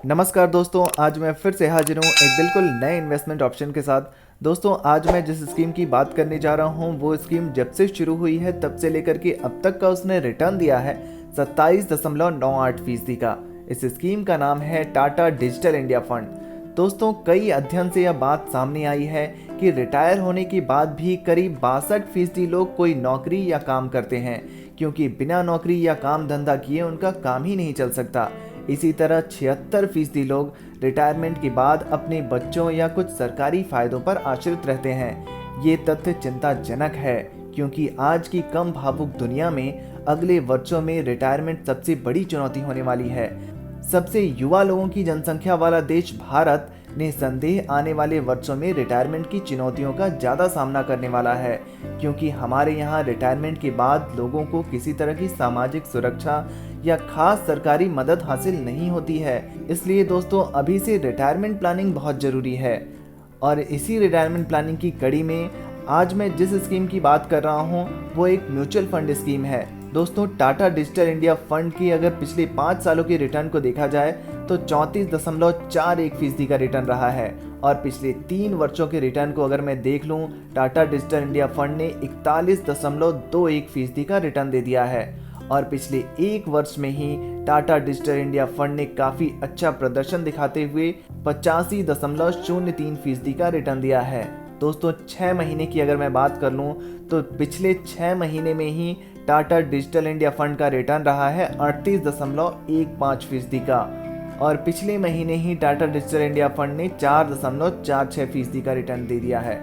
नमस्कार दोस्तों, आज मैं फिर से हाजिर हूँ एक बिल्कुल नए इन्वेस्टमेंट ऑप्शन के साथ। दोस्तों, आज मैं जिस स्कीम की बात करने जा रहा हूँ वो स्कीम जब से शुरू हुई है तब से लेकर के अब तक का उसने रिटर्न दिया है 27.98% का। इस स्कीम का नाम है टाटा डिजिटल इंडिया फंड। दोस्तों, कई अध्ययन से यह बात सामने आई है कि रिटायर होने के बाद भी करीब 62% लोग कोई नौकरी या काम करते हैं, क्योंकि बिना नौकरी या काम धंधा किए उनका काम ही नहीं चल सकता। इसी तरह 76% लोग रिटायरमेंट के बाद अपने बच्चों या कुछ सरकारी फायदों पर आश्रित रहते हैं। ये तथ्य चिंताजनक है, क्योंकि आज की कम भावुक दुनिया में अगले वर्षों में रिटायरमेंट सबसे बड़ी चुनौती होने वाली है। सबसे युवा लोगों की जनसंख्या वाला देश भारत निसंदेह आने वाले वर्षों में रिटायरमेंट की चुनौतियों का ज़्यादा सामना करने वाला है, क्योंकि हमारे यहाँ रिटायरमेंट के बाद लोगों को किसी तरह की सामाजिक सुरक्षा या खास सरकारी मदद हासिल नहीं होती है। इसलिए दोस्तों, अभी से रिटायरमेंट प्लानिंग बहुत ज़रूरी है। और इसी रिटायरमेंट प्लानिंग की कड़ी में आज मैं जिस स्कीम की बात कर रहा हूँ वो एक म्यूचुअल फंड स्कीम है। दोस्तों, टाटा डिजिटल इंडिया फंड की अगर पिछले 5 सालों के रिटर्न को देखा जाए तो 34.41% का रिटर्न रहा है। और पिछले 3 वर्षों के रिटर्न को अगर मैं देख लूँ, टाटा डिजिटल इंडिया फंड ने 41.21% का रिटर्न दे दिया है। और पिछले 1 वर्ष में ही टाटा डिजिटल इंडिया फंड ने काफ़ी अच्छा प्रदर्शन दिखाते हुए 85.03% का रिटर्न दिया है। दोस्तों, 6 महीने की अगर मैं बात कर लूँ तो पिछले 6 महीने में ही टाटा डिजिटल इंडिया फंड का रिटर्न रहा है 38.15% का। और पिछले महीने ही टाटा डिजिटल इंडिया फंड ने 4.46% का रिटर्न दे दिया है।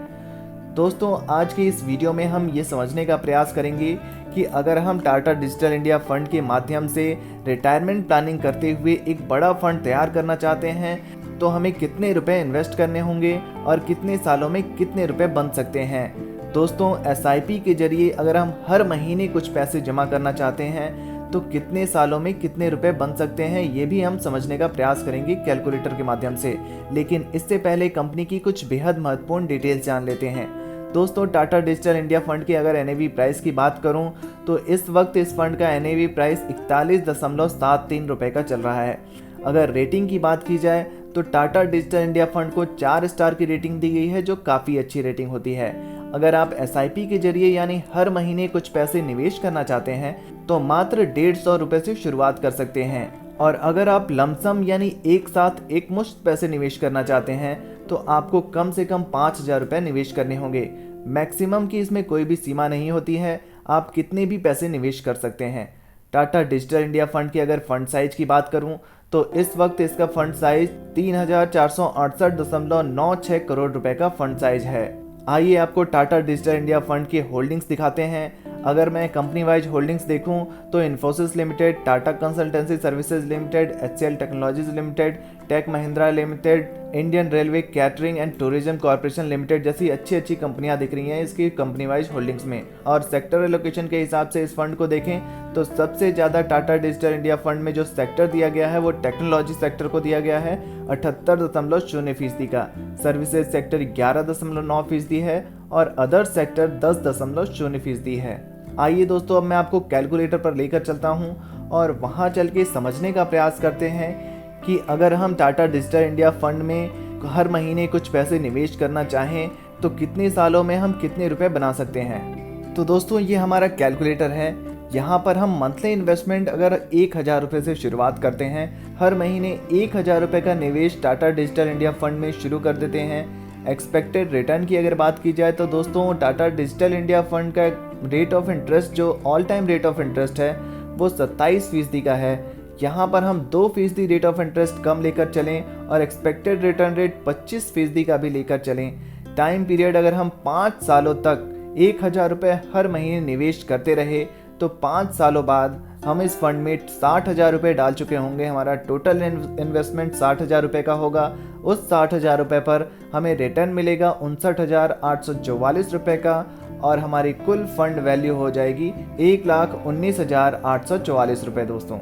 दोस्तों, आज के इस वीडियो में हम ये समझने का प्रयास करेंगे कि अगर हम टाटा डिजिटल इंडिया फंड के माध्यम से रिटायरमेंट प्लानिंग करते हुए एक बड़ा फंड तैयार करना चाहते हैं तो हमें कितने रुपए इन्वेस्ट करने होंगे और कितने सालों में कितने रुपए बन सकते हैं। दोस्तों, SIP के जरिए अगर हम हर महीने कुछ पैसे जमा करना चाहते हैं तो कितने सालों में कितने रुपए बन सकते हैं, ये भी हम समझने का प्रयास करेंगे कैलकुलेटर के माध्यम से। लेकिन इससे पहले कंपनी की कुछ बेहद महत्वपूर्ण डिटेल्स जान लेते हैं। दोस्तों, टाटा डिजिटल इंडिया फंड की अगर NAV प्राइस की बात करूं तो इस वक्त इस फंड का NAV प्राइस 41.73 रुपये का चल रहा है। अगर रेटिंग की बात की जाए तो टाटा डिजिटल इंडिया फंड को 4 स्टार की रेटिंग दी गई है, जो काफ़ी अच्छी रेटिंग होती है। अगर आप SIP के जरिए यानी हर महीने कुछ पैसे निवेश करना चाहते हैं तो मात्र 150 रुपये से शुरुआत कर सकते हैं। और अगर आप लमसम यानी एक साथ एक मुश्त पैसे निवेश करना चाहते हैं तो आपको कम से कम 5,000 रुपये निवेश करने होंगे। मैक्सिमम की इसमें कोई भी सीमा नहीं होती है, आप कितने भी पैसे निवेश कर सकते हैं। टाटा डिजिटल इंडिया फंड की अगर फंड साइज की बात करूं तो इस वक्त इसका फंड साइज 3,468.96 करोड़ रुपए का फंड साइज है। आइए आपको टाटा डिजिटल इंडिया फंड की होल्डिंग्स दिखाते हैं। अगर मैं कंपनी वाइज होल्डिंग्स देखूं तो Infosys limited, Tata consultancy services limited, HCL technologies limited, tech Mahindra limited, Indian railway catering and tourism corporation limited जैसी अच्छी कंपनियां दिख रही हैं इसकी कंपनी वाइज होल्डिंग्स में। और सेक्टर एलोकेशन के हिसाब से इस फंड को देखें तो सबसे ज़्यादा टाटा डिजिटल इंडिया फंड में जो सेक्टर दिया गया है वो टेक्नोलॉजी सेक्टर को दिया गया है 78.0% का, सर्विसेज सेक्टर 11.9% है और अदर सेक्टर 10.0% है। आइए दोस्तों, अब मैं आपको कैलकुलेटर पर लेकर चलता हूं और वहां चल के समझने का प्रयास करते हैं कि अगर हम टाटा डिजिटल इंडिया फंड में हर महीने कुछ पैसे निवेश करना चाहें तो कितने सालों में हम कितने रुपए बना सकते हैं। तो दोस्तों, ये हमारा कैलकुलेटर है। यहाँ पर हम मंथली इन्वेस्टमेंट अगर 1,000 रुपये से शुरुआत करते हैं, हर महीने 1,000 रुपये का निवेश टाटा डिजिटल इंडिया फंड में शुरू कर देते हैं। एक्सपेक्टेड रिटर्न की अगर बात की जाए तो दोस्तों, टाटा डिजिटल इंडिया फंड का रेट ऑफ इंटरेस्ट जो all time rate of interest है वो 27% का है। यहाँ पर हम 2% रेट ऑफ इंटरेस्ट कम लेकर चलें और एक्सपेक्टेड रिटर्न रेट 25% का भी लेकर चलें। टाइम पीरियड अगर हम 5 सालों तक 1,000 रुपये हर महीने निवेश करते रहे तो 5 सालों बाद हम इस फंड में 60,000 रुपये डाल चुके होंगे। हमारा टोटल इन्वेस्टमेंट 60,000 रुपये का होगा। उस 60,000 रुपये पर हमें रिटर्न मिलेगा 59,844 रुपये का और हमारी कुल फंड वैल्यू हो जाएगी 1,19,844 रुपये। दोस्तों,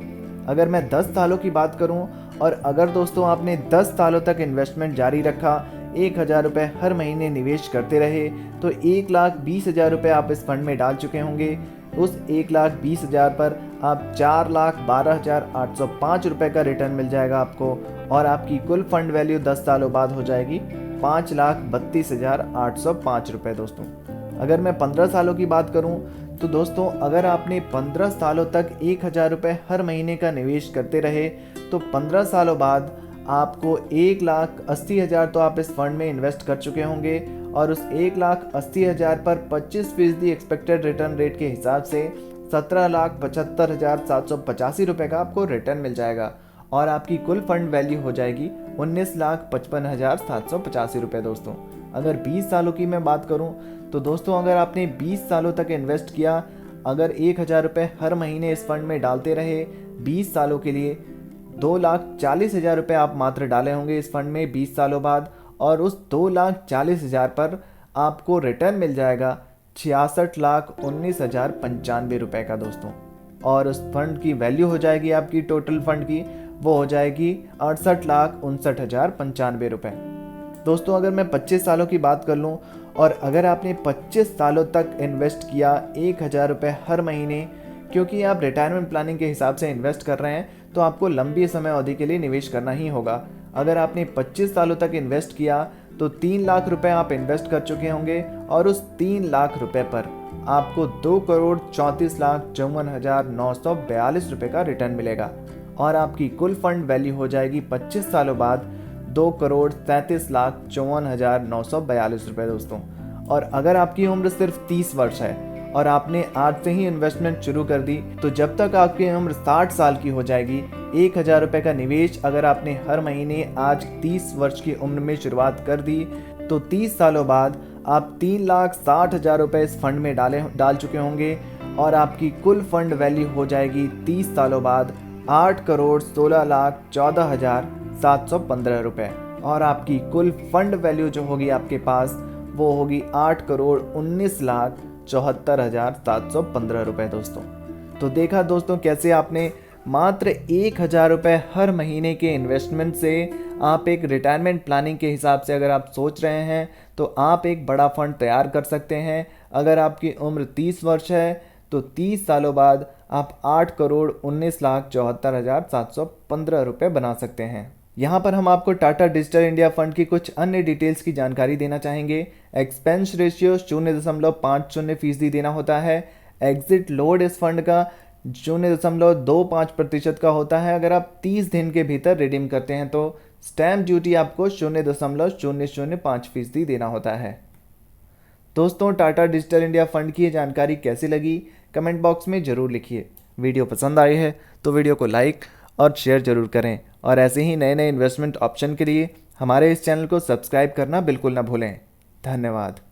अगर मैं 10 सालों की बात करूं और अगर दोस्तों आपने 10 सालों तक इन्वेस्टमेंट जारी रखा, 1,000 रुपये हर महीने निवेश करते रहे तो 1,20,000 रुपये आप इस फंड में डाल चुके होंगे। उस 1,20,000 पर आप 4,12,805 रुपये का रिटर्न मिल जाएगा आपको। और आपकी कुल फंड वैल्यू 10 सालों बाद हो जाएगी 5,32,805 रुपये दोस्तों। अगर मैं 15 सालों की बात करूं तो दोस्तों अगर आपने 15 सालों तक 1,000 रुपये हर महीने का निवेश करते रहे तो 15 सालों बाद आपको 1,80,000 तो आप इस फंड में इन्वेस्ट कर चुके होंगे और उस 1,80,000 पर 25% एक्सपेक्टेड रिटर्न रेट के हिसाब से 17,75,785 रुपये का आपको रिटर्न मिल जाएगा और आपकी कुल फंड वैल्यू हो जाएगी 19,55,785 रुपये दोस्तों। अगर 20 सालों की मैं बात करूं तो दोस्तों अगर आपने 20 सालों तक इन्वेस्ट किया, अगर 1,000 रुपये हर महीने इस फंड में डालते रहे 20 सालों के लिए, 2,40,000 रुपये आप मात्र डाले होंगे इस फंड में 20 सालों बाद और उस 2,40,000 पर आपको रिटर्न मिल जाएगा 66,19,095 रुपये का दोस्तों। और उस फंड की वैल्यू हो जाएगी आपकी टोटल फंड की, वो हो जाएगी 68,59,095 रुपये दोस्तों। अगर मैं 25 सालों की बात कर लूँ और अगर आपने 25 सालों तक इन्वेस्ट किया 1,000 रुपये हर महीने, क्योंकि आप रिटायरमेंट प्लानिंग के हिसाब से इन्वेस्ट कर रहे हैं तो आपको लंबी समय अवधि के लिए निवेश करना ही होगा। अगर आपने 25 सालों तक इन्वेस्ट किया तो 3 लाख रुपए आप इन्वेस्ट कर चुके होंगे और उस 3 लाख रुपए पर आपको 2,34,54,942 रुपये का रिटर्न मिलेगा और आपकी कुल फंड वैल्यू हो जाएगी 25 सालों बाद 2,37,54,942 रुपये दोस्तों। और अगर आपकी उम्र सिर्फ 30 वर्ष है और आपने आज से ही इन्वेस्टमेंट शुरू कर दी तो जब तक आपकी उम्र 60 साल की हो जाएगी 1,000 रुपये का निवेश अगर आपने हर महीने आज 30 वर्ष की उम्र में शुरुआत कर दी तो 30 सालों बाद आप 3,60,000 रुपये इस फंड में डाल चुके होंगे और आपकी कुल फंड वैल्यू हो जाएगी 30 सालों बाद 8,16,14,715 रुपये और आपकी कुल फंड वैल्यू जो होगी आपके पास वो होगी 8,19,74,715 रुपये दोस्तों। तो देखा दोस्तों कैसे आपने मात्र 1,000 रुपये हर महीने के इन्वेस्टमेंट से आप एक रिटायरमेंट प्लानिंग के हिसाब से अगर आप सोच रहे हैं तो आप एक बड़ा फंड तैयार कर सकते हैं। अगर आपकी उम्र 30 वर्ष है तो 30 सालों बाद आप 8,19,74,715 रुपये बना सकते हैं। यहाँ पर हम आपको टाटा डिजिटल इंडिया फंड की कुछ अन्य डिटेल्स की जानकारी देना चाहेंगे। एक्सपेंस रेशियो 0.50% देना होता है। एग्जिट लोड इस फंड का 0.25% का होता है। अगर आप 30 दिन के भीतर रिडीम करते हैं तो स्टैम्प ड्यूटी आपको 0.005% देना होता है। दोस्तों टाटा डिजिटल इंडिया फंड की ये जानकारी कैसी लगी कमेंट बॉक्स में ज़रूर लिखिए। वीडियो पसंद आई है तो वीडियो को लाइक और शेयर ज़रूर करें और ऐसे ही नए नए इन्वेस्टमेंट ऑप्शन के लिए हमारे इस चैनल को सब्सक्राइब करना बिल्कुल ना भूलें। धन्यवाद।